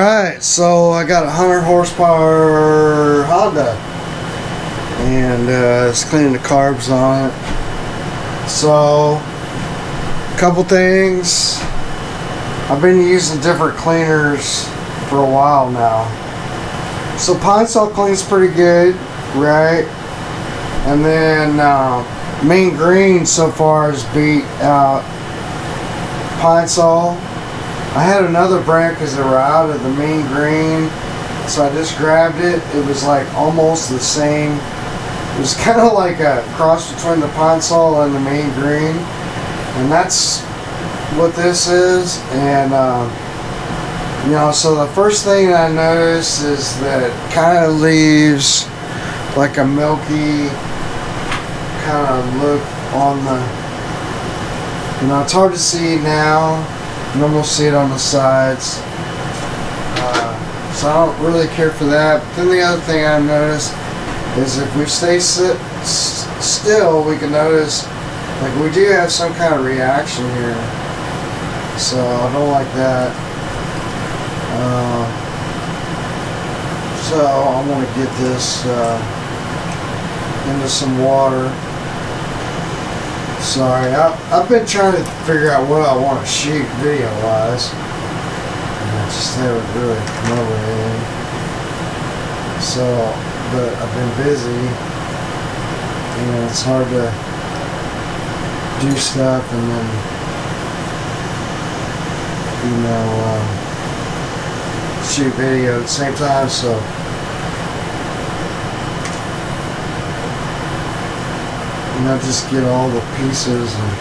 Alright, so I got a 100 horsepower Honda, and it's cleaning the carbs on it. So, a couple things. I've been using different cleaners for a while now. So Pine Sol cleans pretty good, right? And then Mean Green so far has beat out Pine Sol. I had another brand because they were out of the Mean Green, so I just grabbed it. It was like almost the same. It was kind of like a cross between the Pine Sol and the Mean Green, and that's what this is. And you know, so the first thing I noticed is that it kind of leaves like a milky kind of look on the, you know, it's hard to see now. You can almost see it on the sides. So I don't really care for that. But then the other thing I noticed is if we stay still, we can notice like we do have some kind of reaction here. So I don't like that. So I want to get this into some water. Sorry, I've been trying to figure out what I want to shoot video-wise, and I just haven't really come up with anything. So, but I've been busy, and it's hard to do stuff and then, you know, shoot video at the same time. So. You know, just get all the pieces and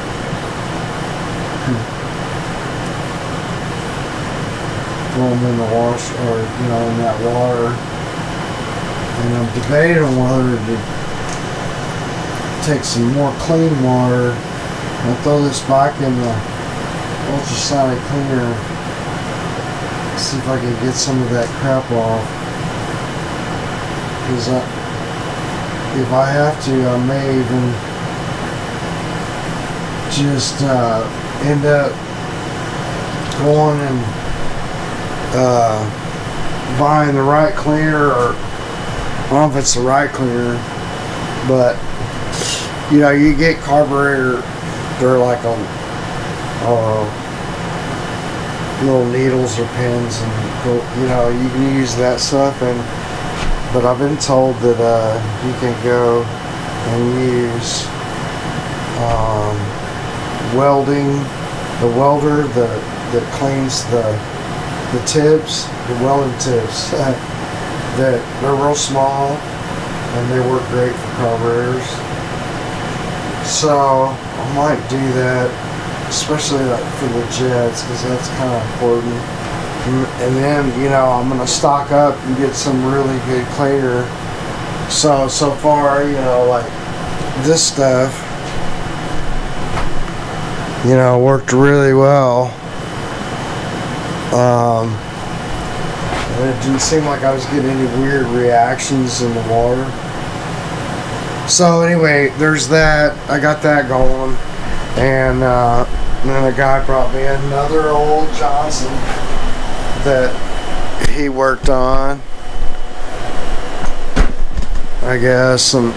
throw them in the wash, or you know, in that water. And I'm debating on whether to take some more clean water and throw this back in the ultrasonic cleaner. See if I can get some of that crap off. Because if I have to, I may even just end up going and buying the right cleaner, or I don't know if it's the right cleaner, but you know, you get carburetor, they're like a little needles or pins, and you know, you can use that stuff. And but I've been told that you can go and use welding, the welder that cleans the tips, the welding tips. That they're real small and they work great for carburetors. So I might do that, especially like for the jets, because that's kind of important. And then, you know, I'm gonna stock up and get some really good cleaner. So far, you know, like this stuff, you know, worked really well. And it didn't seem like I was getting any weird reactions in the water. So anyway, there's that. I got that going. And then a guy brought me another old Johnson that he worked on, I guess. And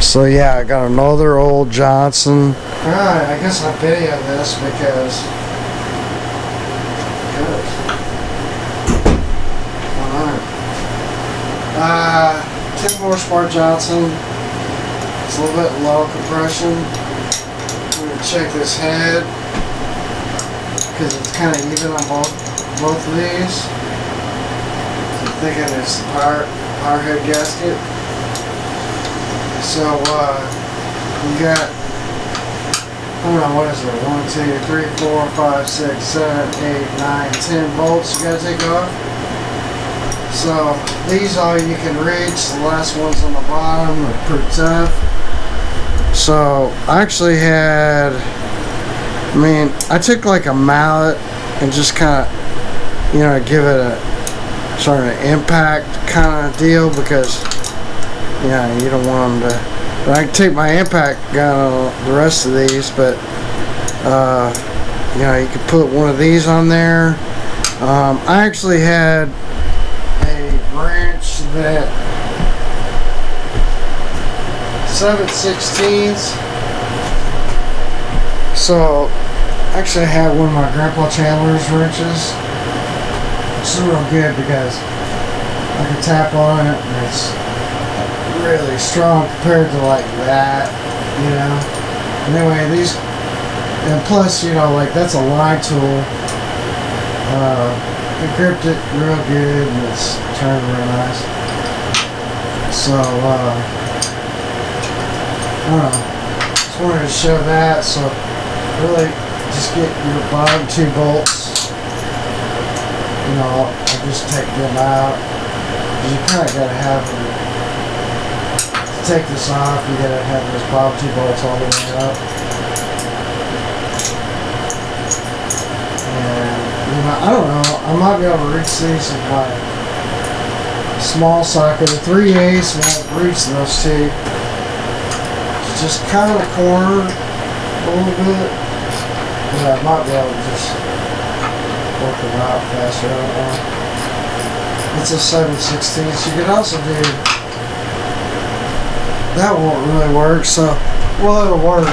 so yeah, I got another old Johnson. Alright, I guess I video this because 10 horsepower Johnson. It's a little bit low compression. I'm going to check this head because it's kind of even on both of these. So I'm thinking it's the power head gasket. So we got, I don't know, what is it? 1, 2, 3, 4, 5, 6, 7, 8, 9, 10 bolts you gotta take off. So these all you can reach. The last ones on the bottom are pretty tough. So I actually had, I took like a mallet and just kind of, you know, give it a sort of an impact kind of deal, because, you know, you don't want them to. But I can take my impact gun on the rest of these, but you know, you could put one of these on there. I actually had a wrench that 7/16. So actually I had one of my Grandpa Chandler's wrenches. It's real good because I can tap on it and it's really strong compared to like that, you know. Anyway, these, and plus, you know, like that's a line tool. It gripped it real good and it's turned real nice. So, I don't know. Just wanted to show that. So, really, just get your bottom 2 bolts. You know, I'll just take them out. You kind of got to have them. To take this off, you got to have those bottom 2 bolts all the way up. And, you know, I don't know. I might be able to reach these with my small socket. The 3/8 won't reach those 2. Just kind of corner a little bit. But I might be able to just work them out faster. I don't know. It's a 7/16. You could also do, that won't really work, so, well, it'll work.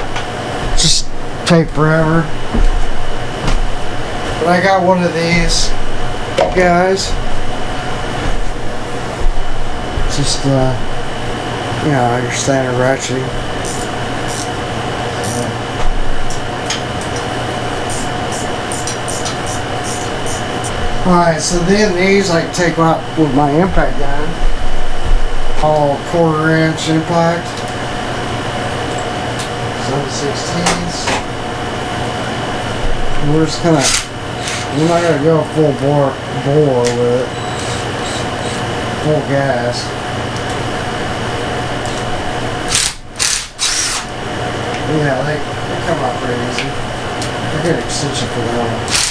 Just take forever. But I got one of these guys. Just, you know, your standard ratcheting. Alright, so then these I can take out with my impact gun. All 1/4 inch impact. 7/16s. We're just kind of, we're not going to go full bore with it. Full gas. Yeah, they come out pretty easy. I get an extension for that one.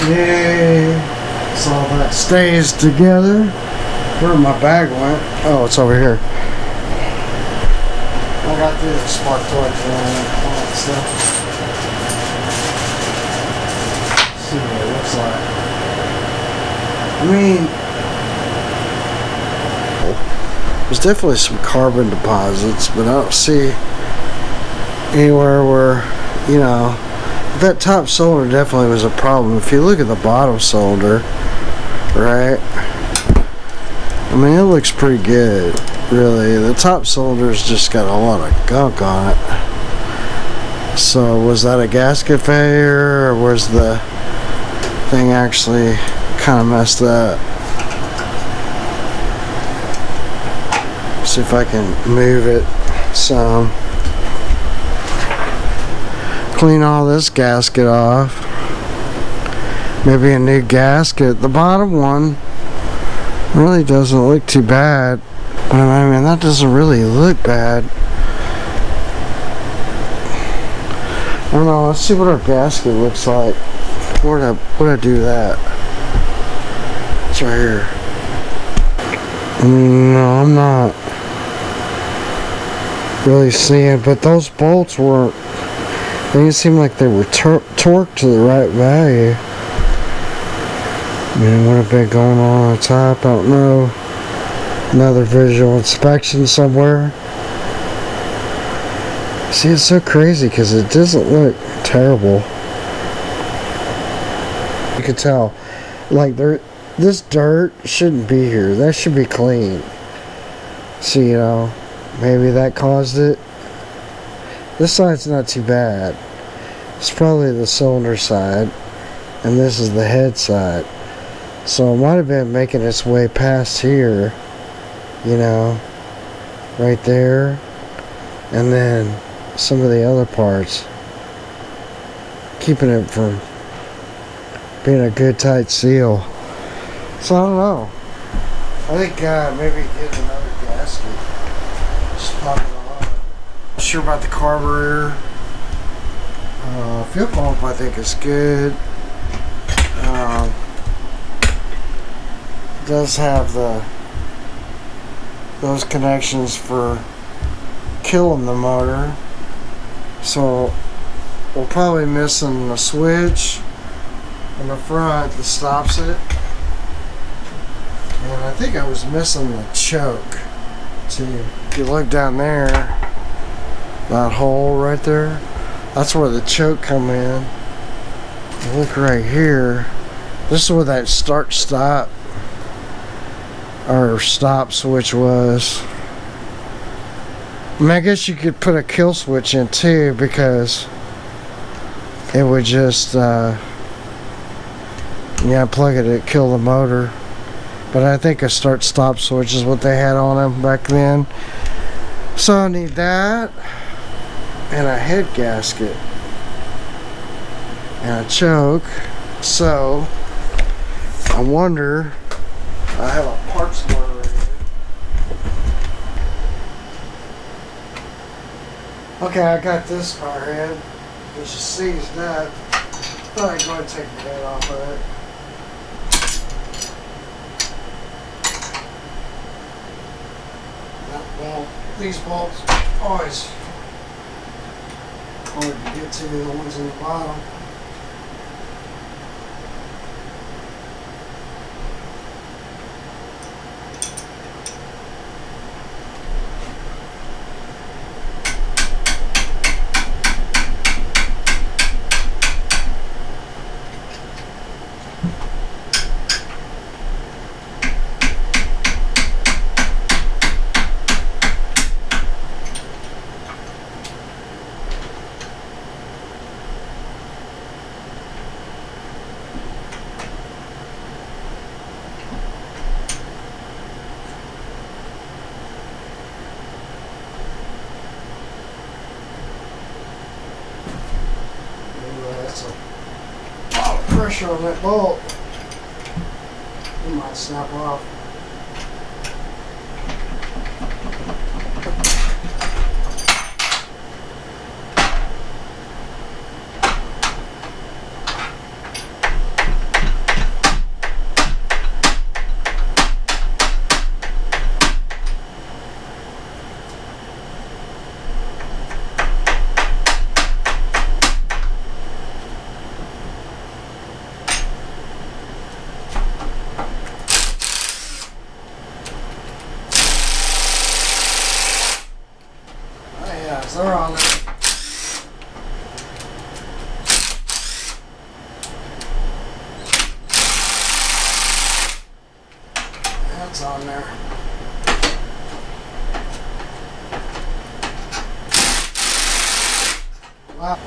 Yay! So that stays together. Where my bag went? Oh, it's over here. I got the spark plugs and all that stuff. Let's see what it looks like. I mean, there's definitely some carbon deposits, but I don't see anywhere where, you know, that top cylinder definitely was a problem. If you look at the bottom cylinder, right, I mean, it looks pretty good, really. The top cylinder's just got a lot of gunk on it. So was that a gasket failure, or was the thing actually kind of messed up? See if I can move it some. Clean all this gasket off. Maybe a new gasket. The bottom one really doesn't look too bad. I mean, that doesn't really look bad. I don't know. Let's see what our gasket looks like. Where'd I do that? It's right here. No, I'm not really seeing, but those bolts weren't. They didn't seem like they were torqued to the right value. I mean, what have been going on the top? I don't know. Another visual inspection somewhere. See, it's so crazy because it doesn't look terrible. You can tell, like, this dirt shouldn't be here. That should be clean. So, you know, maybe that caused it. This side's not too bad. It's probably the cylinder side, and this is the head side. So it might have been making its way past here, you know, right there, and then some of the other parts, keeping it from being a good tight seal. So I don't know. I think maybe get another gasket. Just pop it on. Not sure about the carburetor. Fuel pump I think is good. Does have those connections for killing the motor. So we're probably missing the switch in the front that stops it. And I think I was missing the choke. See, if you look down there, that hole right there, that's where the choke come in. You look right here, this is where that start-stop or stop switch was. I mean, I guess you could put a kill switch in too, because it would just plug it to kill the motor. But I think a start-stop switch is what they had on them back then. So I need that and a head gasket and a choke. So I wonder, I have a parts loader right here. Okay, I got this power head. It's just seized up. Thought I'd go ahead and take the head off of it. Well, these bolts always hard to get to, the ones in the bottom. That's a lot of pressure on that bolt. It might snap off. They're on there. That's on there. Wow.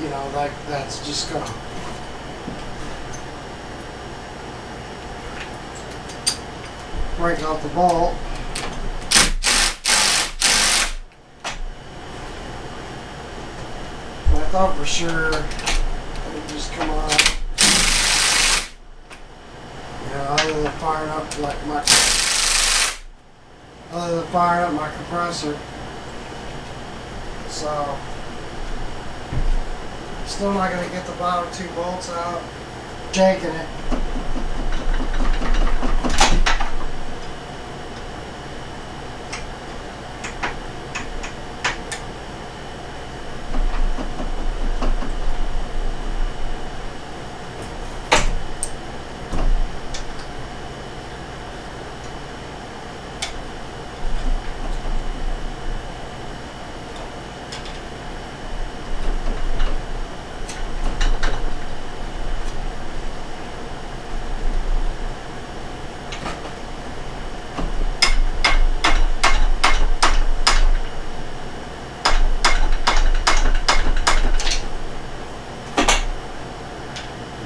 You know, like that's just gonna break off the bolt. And I thought for sure it would just come off. You know, other than firing up like my compressor. So, still not going to get the bottom 2 bolts out. Shaking it.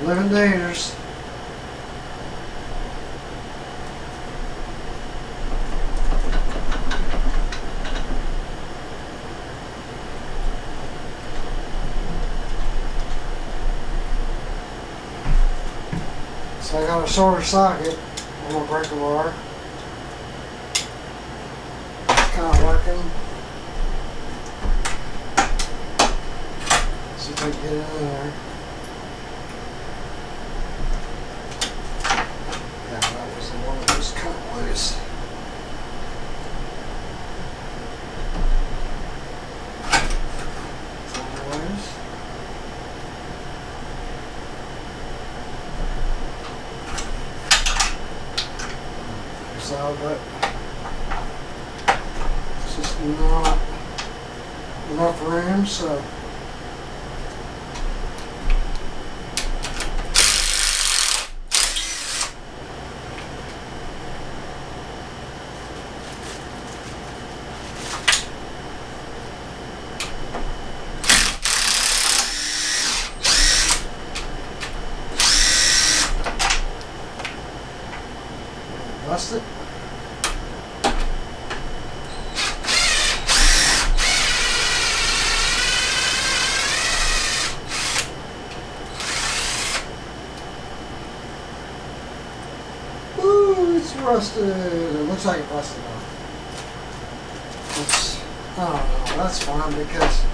Living dangerous. So I got a shorter socket on my breaker bar. It's kind of working. See if I can get it in there. Yeah, that was the one that was kind of loose. But it's just not enough room, so bust it. It's rusted. It looks like it busted off. It's, I don't know. That's fine because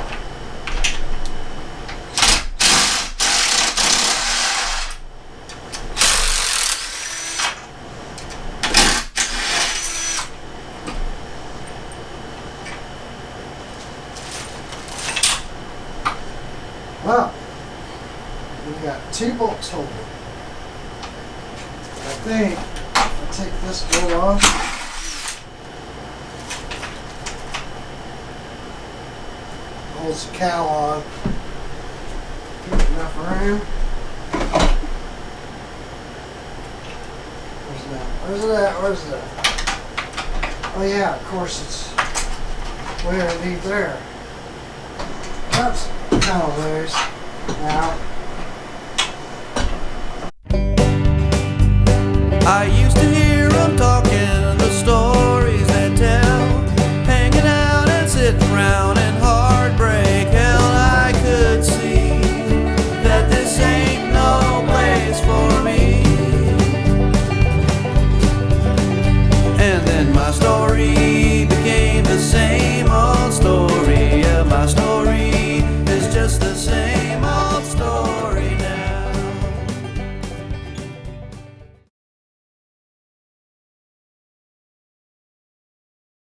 well, we got 2 bolts holding. I think I'll take this bolt off. Holds the cowl on. Give enough room. Where's that? Where's that? Where's that? Oh yeah, of course it's way underneath there. That's kind of loose now. I used to